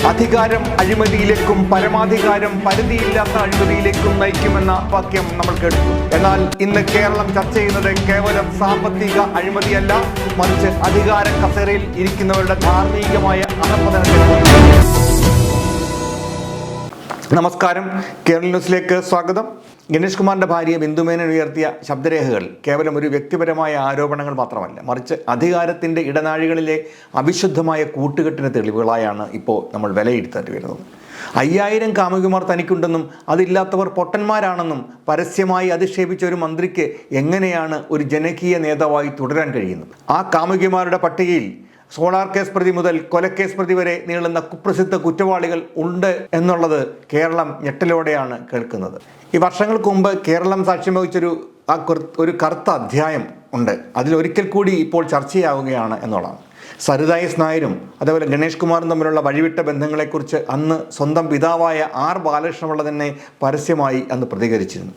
അധികാരം അഴിമതിയിലേക്കും പരമാധികാരം പരിധിയില്ലാത്ത അഴിമതിയിലേക്കും നയിക്കുമെന്ന വാക്യം നമ്മൾ കേട്ടു. എന്നാൽ ഇന്ന് കേരളം ചർച്ച ചെയ്യുന്നത് കേവലം സാമ്പത്തിക അഴിമതിയല്ല, മറിച്ച് അധികാര കസേരയിൽ ഇരിക്കുന്നവരുടെ ധാർമ്മികമായ അധഃപതനത്തെ. നമസ്കാരം, കേരള ന്യൂസിലേക്ക് സ്വാഗതം. ഗണേഷ് കുമാറിന്റെ ഭാര്യ ബിന്ദുമേനോൻ ഉയർത്തിയ ശബ്ദരേഖകൾ കേവലം ഒരു വ്യക്തിപരമായ ആരോപണങ്ങൾ മാത്രമല്ല, മറിച്ച് അധികാരത്തിൻ്റെ ഇടനാഴികളിലെ അവിശുദ്ധമായ കൂട്ടുകെട്ടിന് തെളിവുകളായാണ് ഇപ്പോൾ നമ്മൾ വിലയിരുത്തേണ്ടി വരുന്നത്. 5000 കാമുകിമാർ തനിക്കുണ്ടെന്നും അതില്ലാത്തവർ പൊട്ടന്മാരാണെന്നും പരസ്യമായി അധിക്ഷേപിച്ച ഒരു മന്ത്രിക്ക് എങ്ങനെയാണ് ഒരു ജനകീയ നേതാവായി തുടരാൻ കഴിയുന്നത്? ആ കാമുകിമാരുടെ പട്ടികയിൽ സോളാർ കേസ് പ്രതി മുതൽ കൊലക്കേസ് പ്രതി വരെ നീളുന്ന കുപ്രസിദ്ധ കുറ്റവാളികൾ ഉണ്ട് എന്നുള്ളത് കേരളം ഞെട്ടലോടെയാണ് കേൾക്കുന്നത്. ഈ വർഷങ്ങൾക്ക് മുമ്പ് കേരളം സാക്ഷ്യം വഹിച്ചൊരു ഒരു കറുത്ത അധ്യായം ഉണ്ട്. അതിലൊരിക്കൽ കൂടി ഇപ്പോൾ ചർച്ചയാവുകയാണ് എന്നുള്ളതാണ്. സരിത എസ് നായരും അതേപോലെ ഗണേഷ് കുമാറും തമ്മിലുള്ള വഴിവിട്ട ബന്ധങ്ങളെക്കുറിച്ച് അന്ന് സ്വന്തം പിതാവായ ആർ ബാലകൃഷ്ണപിള്ള തന്നെ പരസ്യമായി അന്ന് പ്രതികരിച്ചിരുന്നു.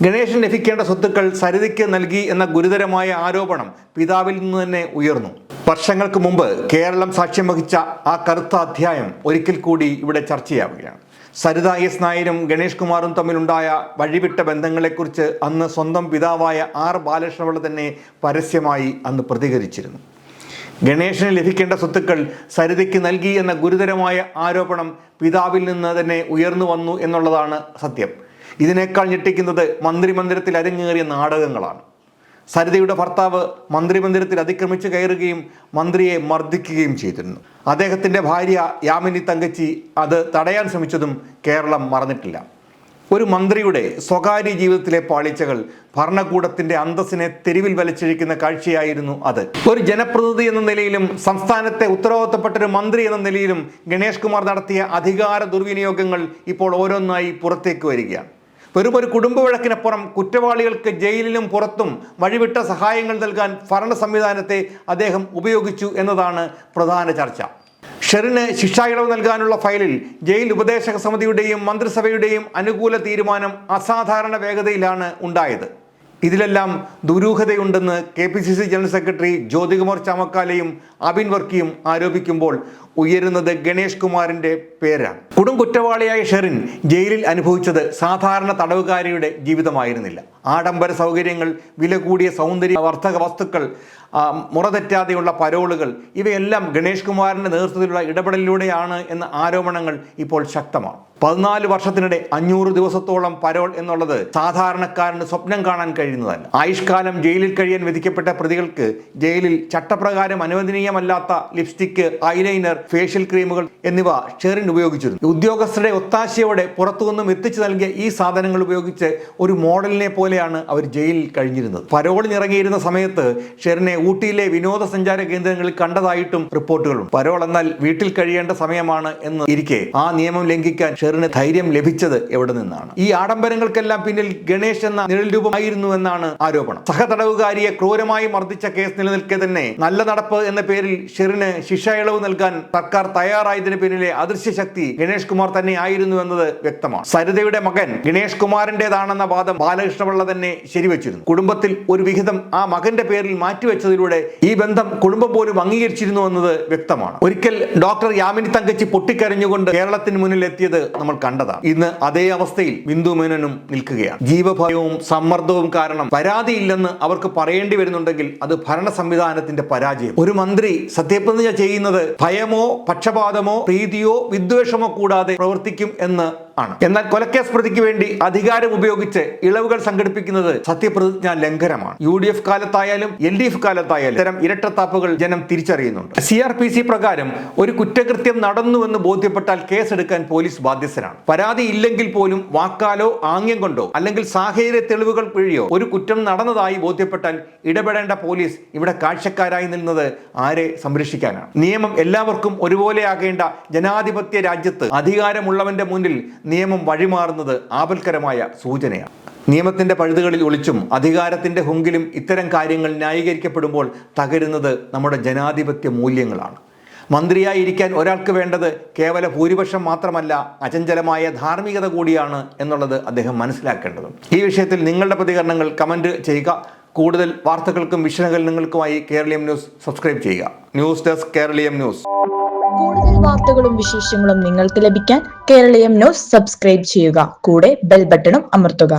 ഗണേശന് ലഭിക്കേണ്ട സ്വത്തുക്കൾ സരിതയ്ക്ക് നൽകി എന്ന ഗുരുതരമായ ആരോപണം പിതാവിൽ നിന്ന് തന്നെ ഉയർന്നു. വർഷങ്ങൾക്ക് മുമ്പ് കേരളം സാക്ഷ്യം വഹിച്ച ആ കറുത്ത അധ്യായം ഒരിക്കൽ കൂടി ഇവിടെ ചർച്ചയാവുകയാണ്. സരിത എസ് നായരും ഗണേഷ് കുമാറും തമ്മിലുണ്ടായ വഴിവിട്ട ബന്ധങ്ങളെക്കുറിച്ച് അന്ന് സ്വന്തം പിതാവായ ആർ ബാലകൃഷ്ണപിള്ള തന്നെ പരസ്യമായി അന്ന് പ്രതികരിച്ചിരുന്നു. ഗണേശന് ലഭിക്കേണ്ട സ്വത്തുക്കൾ സരിതയ്ക്ക് നൽകി എന്ന ഗുരുതരമായ ആരോപണം പിതാവിൽ നിന്ന് തന്നെ ഉയർന്നു വന്നു എന്നുള്ളതാണ് സത്യം. ഇതിനേക്കാൾ ഞെട്ടിക്കുന്നത് മന്ത്രിമന്ദിരത്തിൽ അരങ്ങേറിയ നാടകങ്ങളാണ്. സരിതയുടെ ഭർത്താവ് മന്ത്രിമന്ദിരത്തിൽ അതിക്രമിച്ച് കയറുകയും മന്ത്രിയെ മർദ്ദിക്കുകയും ചെയ്തിരുന്നു. അദ്ദേഹത്തിൻ്റെ ഭാര്യ യാമിനി തങ്കച്ചി അത് തടയാൻ ശ്രമിച്ചതും കേരളം മറന്നിട്ടില്ല. ഒരു മന്ത്രിയുടെ സ്വകാര്യ ജീവിതത്തിലെ പാളിച്ചകൾ ഭരണകൂടത്തിൻ്റെ അന്തസ്സിനെ തെരുവിൽ വലിച്ചിഴിക്കുന്ന കാഴ്ചയായിരുന്നു അത്. ഒരു ജനപ്രതിനിധി എന്ന നിലയിലും സംസ്ഥാനത്തെ ഉത്തരവാദിത്തപ്പെട്ടൊരു മന്ത്രി എന്ന നിലയിലും ഗണേഷ് കുമാർ നടത്തിയ അധികാര ദുർവിനിയോഗങ്ങൾ ഇപ്പോൾ ഓരോന്നായി പുറത്തേക്ക് വരികയാണ്. വെറും ഒരു കുടുംബ വഴക്കിനപ്പുറം കുറ്റവാളികൾക്ക് ജയിലിലും പുറത്തും വഴിവിട്ട സഹായങ്ങൾ നൽകാൻ ഭരണ സംവിധാനത്തെ അദ്ദേഹം ഉപയോഗിച്ചു എന്നതാണ് പ്രധാന ചർച്ച. ഷെറിന് ശിക്ഷാ ഇളവ് നൽകാനുള്ള ഫയലിൽ ജയിൽ ഉപദേശക സമിതിയുടെയും മന്ത്രിസഭയുടെയും അനുകൂല തീരുമാനം അസാധാരണ വേഗതയിലാണ് ഉണ്ടായത്. ഇതിലെല്ലാം ദുരൂഹതയുണ്ടെന്ന് KPCC ജനറൽ സെക്രട്ടറി ജ്യോതികുമാർ ചാമക്കാലയും അബിൻ വർക്കിയും ആരോപിക്കുമ്പോൾ ഉയരുന്നത് ഗണേഷ് കുമാറിന്റെ പേരാണ്. കുറ്റവാളിയായ ഷെറിൻ ജയിലിൽ അനുഭവിച്ചത് സാധാരണ തടവുകാരിയുടെ ജീവിതമായിരുന്നില്ല. ആഡംബര സൗകര്യങ്ങൾ, വില കൂടിയ സൗന്ദര്യവർദ്ധക വസ്തുക്കൾ, മുറതെറ്റാതെയുള്ള പരോളുകൾ, ഇവയെല്ലാം ഗണേഷ് കുമാറിന്റെ നേതൃത്വത്തിലുള്ള ഇടപെടലിലൂടെയാണ് എന്ന ആരോപണങ്ങൾ ഇപ്പോൾ ശക്തമാണ്. 14 വർഷത്തിനിടെ 500 ദിവസത്തോളം പരോൾ എന്നുള്ളത് സാധാരണക്കാരന് സ്വപ്നം കാണാൻ കഴിയുന്നതല്ല. ആയുഷ്കാലം ജയിലിൽ കഴിയാൻ വിധിക്കപ്പെട്ട പ്രതികൾക്ക് ജയിലിൽ ചട്ടപ്രകാരം അനുവദനീയമല്ലാത്ത ലിപ്സ്റ്റിക്ക്, ഐലൈനർ, ഫേഷ്യൽ ക്രീമുകൾ എന്നിവ ഷെറിൻ ഉപയോഗിച്ചിരുന്നു. ഉദ്യോഗസ്ഥരുടെ ഒത്താശയോടെ പുറത്തുനിന്നും എത്തിച്ചു നൽകിയ ഈ സാധനങ്ങൾ ഉപയോഗിച്ച് ഒരു മോഡലിനെ പോലെയാണ് അവർ ജയിലിൽ കഴിഞ്ഞിരുന്നത്. പരോളിന് ഇറങ്ങിയിരുന്ന സമയത്ത് ഷെറിനെ ഊട്ടിയിലെ വിനോദസഞ്ചാര കേന്ദ്രങ്ങളിൽ കണ്ടതായിട്ടും റിപ്പോർട്ടുകളുണ്ട്. പരോൾ എന്നാൽ വീട്ടിൽ കഴിയേണ്ട സമയമാണ് എന്ന് ഇരിക്കെ ആ നിയമം ലംഘിക്കാൻ ഷെറിന് ധൈര്യം ലഭിച്ചത് എവിടെ നിന്നാണ്? ഈ ആഡംബരങ്ങൾക്കെല്ലാം പിന്നിൽ ഗണേഷ് എന്ന നിഴൽ രൂപമായിരുന്നു എന്നാണ് ആരോപണം. സഹതടവുകാരിയെ ക്രൂരമായി മർദ്ദിച്ച കേസ് നിലനിൽക്കെ തന്നെ നല്ല നടപ്പ് എന്ന പേരിൽ ഷെറിന് ശിക്ഷാ ഇളവ് നൽകാൻ സർക്കാർ തയ്യാറായതിന് പിന്നിലെ അദൃശ്യ ശക്തി ഗണേഷ് കുമാർ തന്നെ ആയിരുന്നു എന്നത് വ്യക്തമാണ്. സരിതയുടെ മകൻ ഗണേഷ് കുമാറിന്റേതാണെന്ന വാദം ബാലകൃഷ്ണപിള്ള തന്നെ ശരിവച്ചിരുന്നു. കുടുംബത്തിൽ ഒരു വിഹിതം ആ മകന്റെ പേരിൽ മാറ്റിവെച്ചതിലൂടെ ഈ ബന്ധം കുടുംബം പോലും അംഗീകരിച്ചിരുന്നു എന്നത് വ്യക്തമാണ്. ഒരിക്കൽ ഡോക്ടർ യാമിനി തങ്കച്ചി പൊട്ടിക്കരഞ്ഞുകൊണ്ട് കേരളത്തിന് മുന്നിൽ എത്തിയത് നമ്മൾ കണ്ടതാണ്. ഇന്ന് അതേ അവസ്ഥയിൽ ബിന്ദുമേനോനും നിൽക്കുകയാണ്. ജീവഭയവും സമ്മർദ്ദവും കാരണം പരാതിയില്ലെന്ന് അവർക്ക് പറയേണ്ടി വരുന്നുണ്ടെങ്കിൽ അത് ഭരണ സംവിധാനത്തിന്റെ പരാജയം. ഒരു മന്ത്രി സത്യപ്രതിജ്ഞ ചെയ്യുന്നത് ഭയമോ പക്ഷപാതമോ പ്രീതിയോ വിദ്വേഷമോ കൂടാതെ പ്രവർത്തിക്കും എന്ന് ആണ്. എന്നാൽ കൊലക്കേസ് പ്രതിക്ക് വേണ്ടി അധികാരം ഉപയോഗിച്ച് ഇളവുകൾ സംഘടിപ്പിക്കുന്നത് സത്യപ്രതിജ്ഞാ ലംഘനമാണ്. UDF കാലത്തായാലും LDF കാലത്തായാലും ഇത്തരം ഇരട്ടത്താപ്പുകൾ ജനം തിരിച്ചറിയുന്നുണ്ട്. CRPC പ്രകാരം ഒരു കുറ്റകൃത്യം നടന്നുവെന്ന് ബോധ്യപ്പെട്ടാൽ കേസെടുക്കാൻ പോലീസ് ബാധ്യസ്ഥരാണ്. പരാതി ഇല്ലെങ്കിൽ പോലും വാക്കാലോ ആംഗ്യം കൊണ്ടോ അല്ലെങ്കിൽ സാഹചര്യ തെളിവുകൾ വഴിയോ ഒരു കുറ്റം നടന്നതായി ബോധ്യപ്പെട്ടാൽ ഇടപെടേണ്ട പോലീസ് ഇവിടെ കാഴ്ചക്കാരായി നിന്നത് ആരെ സംരക്ഷിക്കാനാണ്? നിയമം എല്ലാവർക്കും ഒരുപോലെ ആകേണ്ട ജനാധിപത്യ രാജ്യത്ത് അധികാരമുള്ളവന്റെ മുന്നിൽ നിയമം വഴിമാറുന്നത് ആപൽക്കരമായ സൂചനയാണ്. നിയമത്തിന്റെ പഴുതുകളിൽ ഒളിച്ചും അധികാരത്തിന്റെ ഹുങ്കിലും ഇത്തരം കാര്യങ്ങൾ ന്യായീകരിക്കപ്പെടുമ്പോൾ തകരുന്നത് നമ്മുടെ ജനാധിപത്യ മൂല്യങ്ങളാണ്. മന്ത്രിയായിരിക്കാൻ ഒരാൾക്ക് വേണ്ടത് കേവല ഭൂരിപക്ഷം മാത്രമല്ല, അചഞ്ചലമായ ധാർമ്മികത കൂടിയാണ് എന്നുള്ളത് അദ്ദേഹം മനസ്സിലാക്കേണ്ടതും. ഈ വിഷയത്തിൽ നിങ്ങളുടെ പ്രതികരണങ്ങൾ കമന്റ് ചെയ്യുക. കൂടുതൽ വാർത്തകൾക്കും വിശകലനങ്ങൾക്കുമായി കേരളീയം ന്യൂസ് സബ്സ്ക്രൈബ് ചെയ്യുക. News desk Keraleeyam news. കൂടുതൽ വാർത്തകളും വിശേഷങ്ങളും നിങ്ങൾക്ക് ലഭിക്കാൻ കേരളീയം ന്യൂസ് സബ്സ്ക്രൈബ് ചെയ്യുക. കൂടെ ബെൽ ബട്ടണും അമർത്തുക.